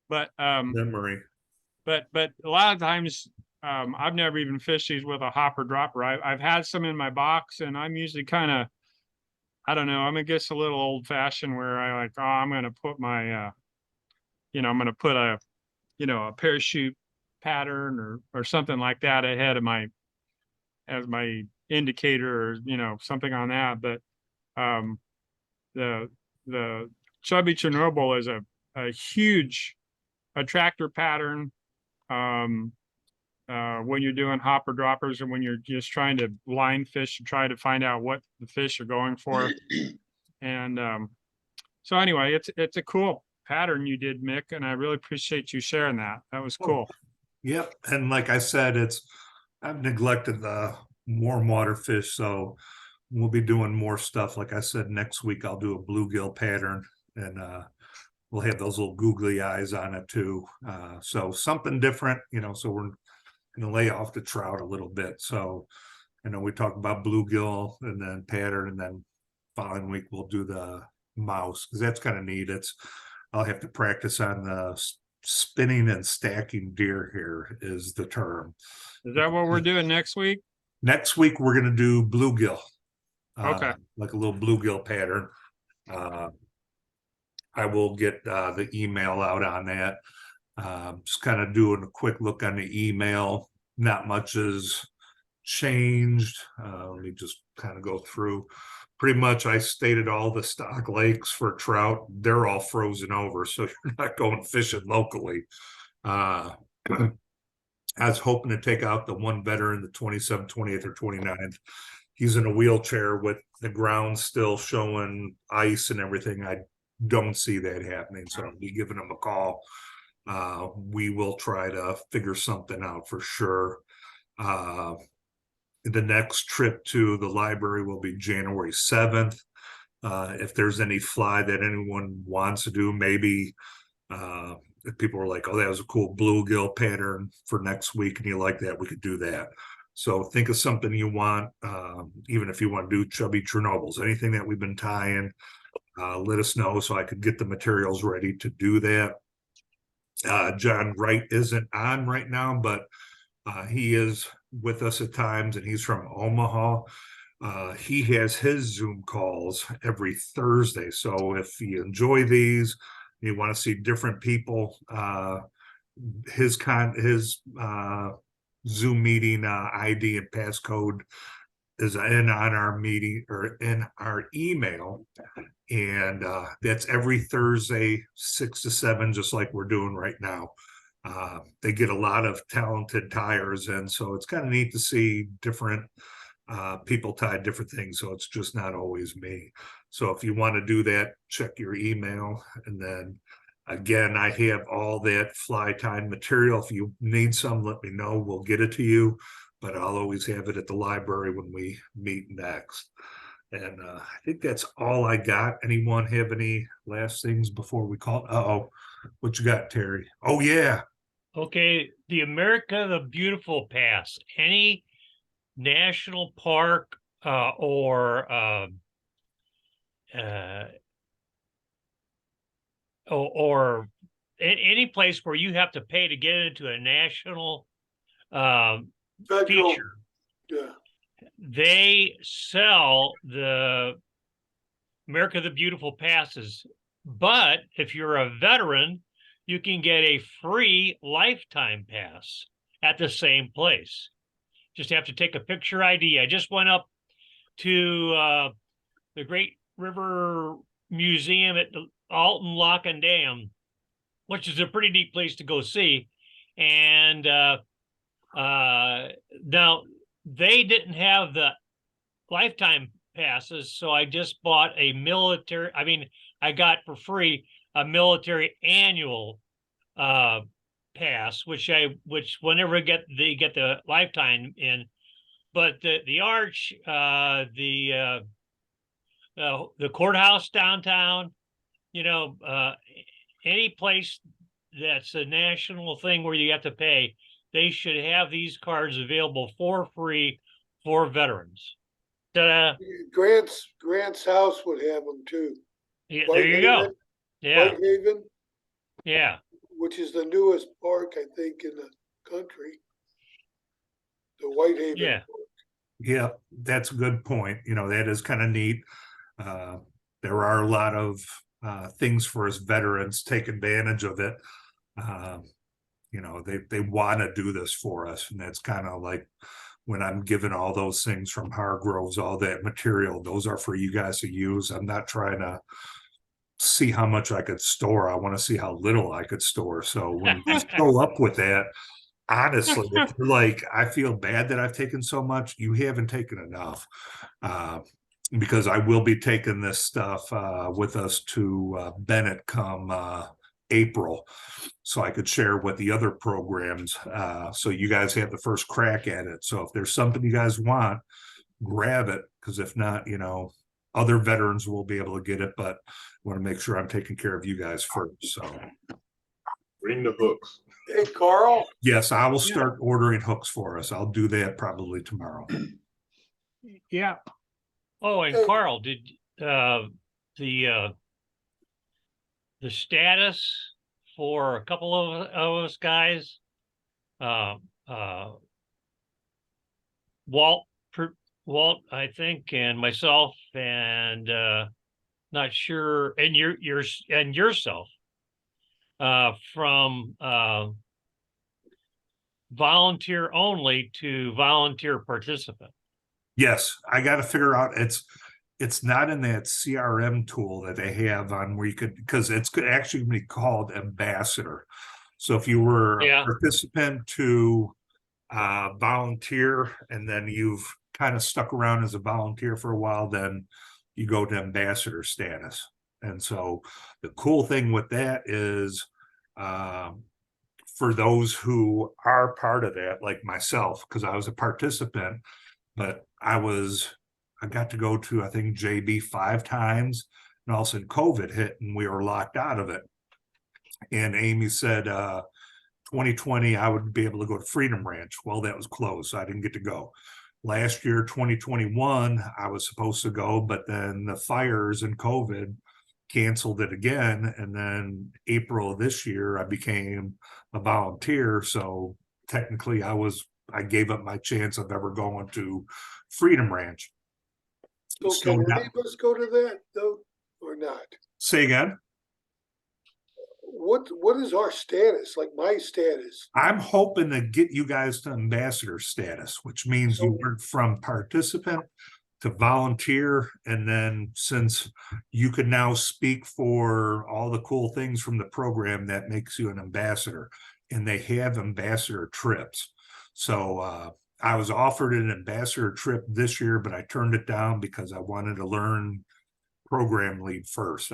But memory. but a lot of times I've never even fished these with a hopper dropper. I've had some in my box, and I'm usually kind of, I don't know, I'm I guess a little old fashioned where I like, oh, I'm gonna put my I'm gonna put a a parachute pattern or something like that ahead of my as my indicator, or something on that. But the chubby Chernobyl is a huge attractor pattern when you're doing hopper droppers, and when you're just trying to line fish and try to find out what the fish are going for. And so anyway, it's a cool pattern you did, Mick, and I really appreciate you sharing that. That was cool. Yep. And like I said, I've neglected the warm water fish, so we'll be doing more stuff. Like I said, next week I'll do a bluegill pattern, and we'll have those little googly eyes on it too. So something different, so we're gonna lay off the trout a little bit. So we talk about bluegill and then pattern, and then following week we'll do the mouse, because that's kind of neat. I'll have to practice on the spinning and stacking deer here is the term. Is that what we're doing next week? Next week we're going to do bluegill. Okay. Like a little bluegill pattern. I will get the email out on that. Just kind of doing a quick look on the email. Not much has changed. Let me just kind of go through. Pretty much I stated all the stock lakes for trout. They're all frozen over, so you're not going fishing locally. I was hoping to take out the one veteran, the 27th, 28th, or 29th. He's in a wheelchair with the ground still showing ice and everything. I don't see that happening, so I'll be giving him a call. We will try to figure something out for sure. The next trip to the library will be January 7th. If there's any fly that anyone wants to do, maybe if people are like, oh, that was a cool bluegill pattern for next week and you like that, we could do that. So think of something you want, even if you want to do chubby Chernobyls, anything that we've been tying, let us know so I could get the materials ready to do that. John Wright isn't on right now, but he is with us at times, and he's from Omaha. He has his Zoom calls every Thursday. So if you enjoy these, you want to see different people, his Zoom meeting ID and passcode is in on our meeting or in our email. And that's every Thursday, 6 to 7, just like we're doing right now. They get a lot of talented tires, and so it's kind of neat to see different people tie different things. So it's just not always me. So if you want to do that, check your email. And then again, I have all that fly time material. If you need some, let me know. We'll get it to you, but I'll always have it at the library when we meet next. And I think that's all I got. Anyone have any last things before we call? Uh-oh, what you got, Terry? Oh, yeah. Okay, the America the Beautiful Pass. Any national park or any place where you have to pay to get into a national Federal, feature, yeah. they sell the America the Beautiful passes. But if you're a veteran, you can get a free lifetime pass at the same place. Just have to take a picture ID. I just went up to the Great River Museum at the Alton Lock and Dam, which is a pretty neat place to go see. And now they didn't have the lifetime passes, so I just bought a military. I mean, I got for free a military annual pass, which whenever they get the lifetime in. But the arch, the courthouse downtown, any place that's a national thing where you have to pay, they should have these cards available for free for veterans. Ta-da. Grant's house would have them too. Yeah, there you go. Yeah, Whitehaven, yeah. which is the newest park, I think, in the country. The Whitehaven. Yeah. Park. Yeah, that's a good point. That is kind of neat. There are a lot of things for us veterans, take advantage of it. They want to do this for us, and that's kind of like when I'm given all those things from Hargroves, all that material, those are for you guys to use. I'm not trying to see how much I could store. I want to see how little I could store. So when you show up with that, honestly, if you're like, I feel bad that I've taken so much, you haven't taken enough. Because I will be taking this stuff with us to Bennett come April, so I could share with the other programs. So you guys have the first crack at it. So if there's something you guys want, grab it, because if not, other veterans will be able to get it, but I want to make sure I'm taking care of you guys first. So Bring the hooks. Hey, Carl, yes, I will start ordering hooks for us. I'll do that probably tomorrow. Yeah. Oh, and Hey. Carl, did the status for a couple of us guys, Walt, I think, and myself, and not sure, and yourself, from volunteer only to volunteer participant. Yes, I got to figure out it's not in that CRM tool that they have on where you could, because it's could actually be called ambassador. So if you were a participant to volunteer, and then you've kind of stuck around as a volunteer for a while, then you go to ambassador status. And so the cool thing with that is for those who are part of that, like myself, because I was a participant, but I got to go to, I think, JB 5 times, and all of a sudden COVID hit and we were locked out of it. And Amy said 2020 I would be able to go to Freedom Ranch. Well, that was closed, so I didn't get to go. Last year, 2021, I was supposed to go, but then the fires and COVID canceled it again. And then April of this year, I became a volunteer. So technically I gave up my chance of ever going to Freedom Ranch. so can any of us go to that though, or not? Say again? What is our status? Like my status? I'm hoping to get you guys to ambassador status, which means you went from participant to volunteer. And then since you could now speak for all the cool things from the program, that makes you an ambassador. And they have ambassador trips. So I was offered an ambassador trip this year, but I turned it down because I wanted to learn program lead first.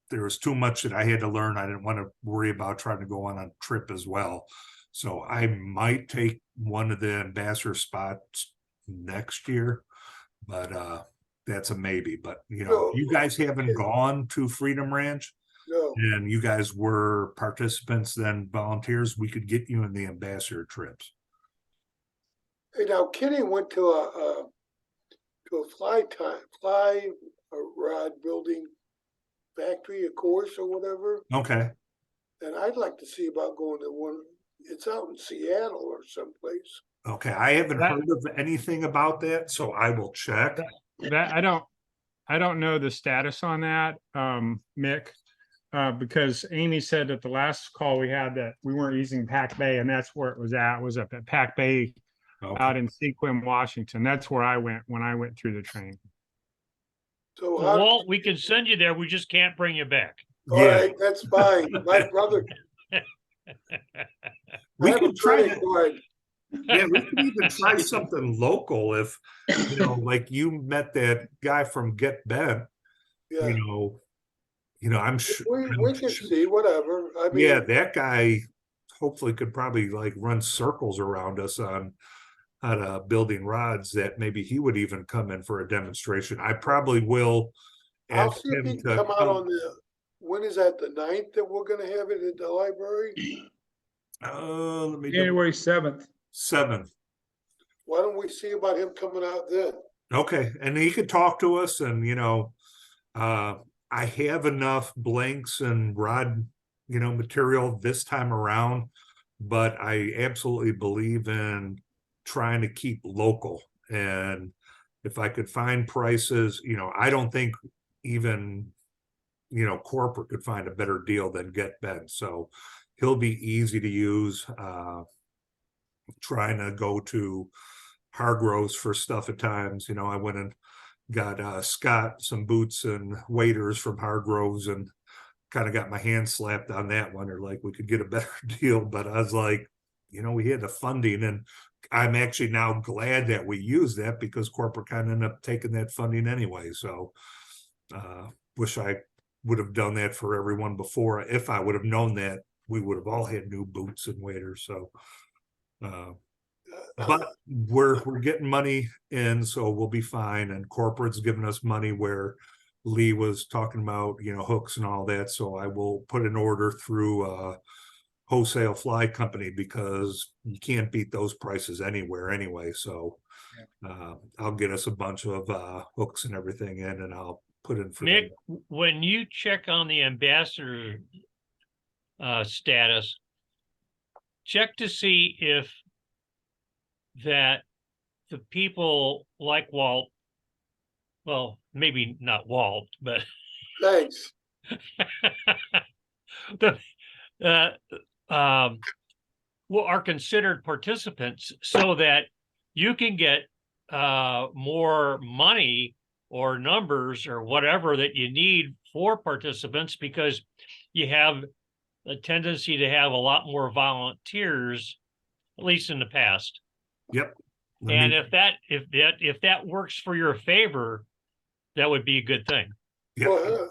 There was too much that I had to learn. I didn't want to worry about trying to go on a trip as well. So I might take one of the ambassador spots next year, but that's a maybe. But you guys haven't gone to Freedom Ranch. No. And you guys were participants, then volunteers, we could get you in the ambassador trips. Hey, now Kenny went to a fly rod building factory, a course or whatever. Okay. And I'd like to see about going to one. It's out in Seattle or someplace. Okay. I haven't heard of anything about that, so I will check. That I don't know the status on that, Mick. because Amy said at the last call we had that we weren't using Pack Bay, and that's where it was up at Pack Bay Okay. out in Sequim, Washington. That's where I went when I went through the training. So how, Walt, we can send you there. We just can't bring you back. all Yeah, right, that's fine. My brother, I we have a could try credit to, card. yeah, we could even try something local if, like you met that guy from Get Bent, Yeah, I'm sure. we can see whatever. I Yeah, mean, that guy hopefully could probably like run circles around us on building rods that maybe he would even come in for a demonstration. I probably will I'll ask see if he him can to come out on when is that, the 9th that we're gonna have it at the library? let me January 7th. 7th. Why don't we see about him coming out then? Okay, and he could talk to us, and I have enough blanks and rod, material this time around, but I absolutely believe in trying to keep local. And if I could find prices, I don't think even, corporate could find a better deal than Get Bent. So he'll be easy to use. Trying to go to Hargroves for stuff at times. I went and got Scott some boots and waders from Hargroves and kind of got my hand slapped on that one, or like we could get a better deal. But I was like, we had the funding, and I'm actually now glad that we used that because corporate kind of ended up taking that funding anyway. So wish I would have done that for everyone before. If I would have known that, we would have all had new boots and waders. So but we're getting money in, so we'll be fine. And corporate's giving us money where Lee was talking about, hooks and all that. So I will put an order through a wholesale fly company because you can't beat those prices anywhere anyway. So I'll get us a bunch of hooks and everything in, and I'll put in for Nick, them. when you check on the ambassador status, check to see if that the people like Walt, well, maybe not Walt, but Thanks. the are considered participants so that you can get more money or numbers or whatever that you need for participants, because you have a tendency to have a lot more volunteers, at least in the past. Yep. And if that works for your favor, that would be a good thing. Yep. Well,